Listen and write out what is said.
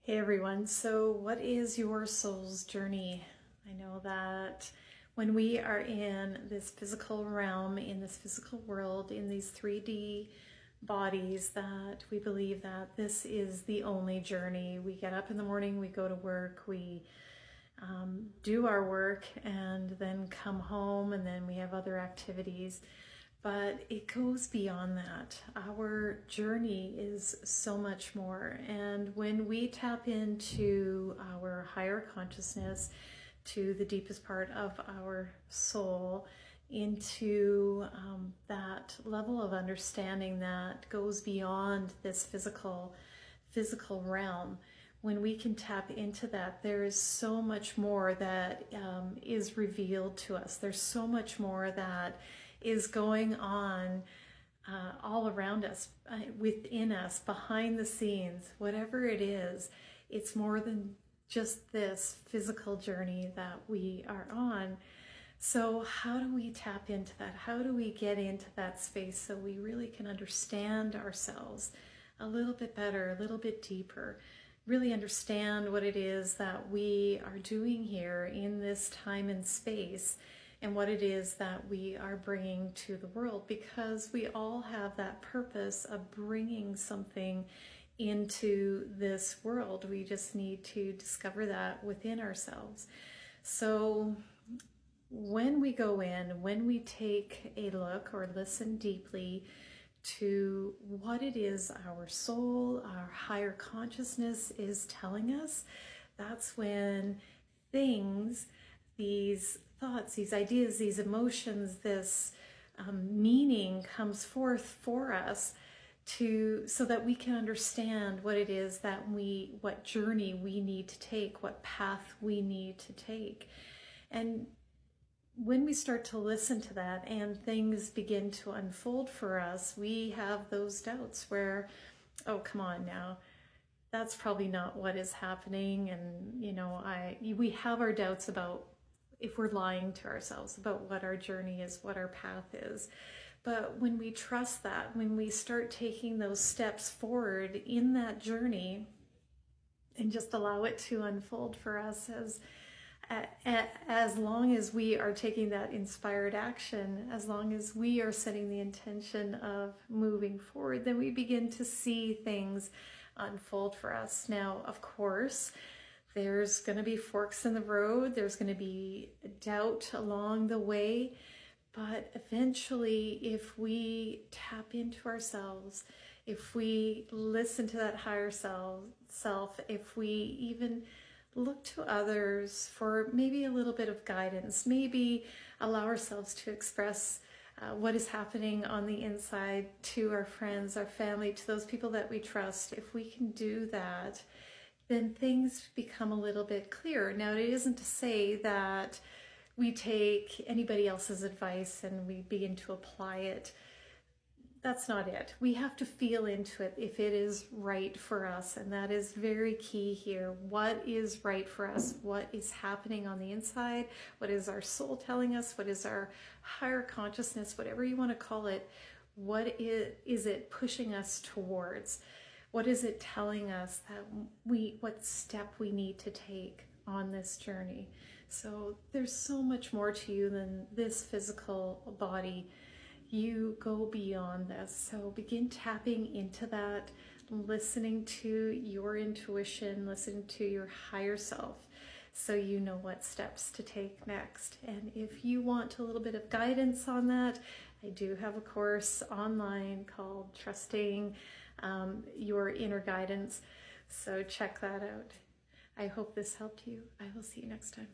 Hey everyone, so what is your soul's journey? I know that when we are in this physical realm, in this physical world, in these 3D bodies, that we believe that this is the only journey. We get up in the morning, we go to work, we do our work, and then come home, and then we have other activities. But it goes beyond that. Our journey is so much more. And when we tap into our higher consciousness, to the deepest part of our soul, into that level of understanding that goes beyond this physical realm, when we can tap into that, there is so much more that is revealed to us. There's so much more that is going on all around us, within us, behind the scenes, whatever it is. It's more than just this physical journey that we are on. So how do we tap into that? How do we get into that space so we really can understand ourselves a little bit better, a little bit deeper, really understand what it is that we are doing here in this time and space, and what it is that we are bringing to the world, because we all have that purpose of bringing something into this world. We just need to discover that within ourselves. So when we go in, when we take a look or listen deeply to what it is our soul, our higher consciousness is telling us, that's when things, these thoughts, these ideas, these emotions, this meaning comes forth for us, so that we can understand what it is that what journey we need to take, what path we need to take. And when we start to listen to that and things begin to unfold for us, we have those doubts where, oh, come on now, that's probably not what is happening. And, we have our doubts about if we're lying to ourselves about what our journey is, what our path is. But when we trust that, when we start taking those steps forward in that journey and just allow it to unfold for us, as long as we are taking that inspired action, as long as we are setting the intention of moving forward, then we begin to see things unfold for us. Now, of course, there's going to be forks in the road. There's going to be doubt along the way. But eventually, if we tap into ourselves, if we listen to that higher self, if we even look to others for maybe a little bit of guidance, maybe allow ourselves to express what is happening on the inside to our friends, our family, to those people that we trust, if we can do that, then things become a little bit clearer. Now, it isn't to say that we take anybody else's advice and we begin to apply it. That's not it. We have to feel into it if it is right for us, and that is very key here. What is right for us? What is happening on the inside? What is our soul telling us? What is our higher consciousness, whatever you want to call it? What is it pushing us towards? What is it telling us that what step we need to take on this journey? So there's so much more to you than this physical body. You go beyond this. So begin tapping into that, listening to your intuition, listening to your higher self, so you know what steps to take next. And if you want a little bit of guidance on that, I do have a course online called Trusting Your Inner Guidance. So check that out. I hope this helped you. I will see you next time.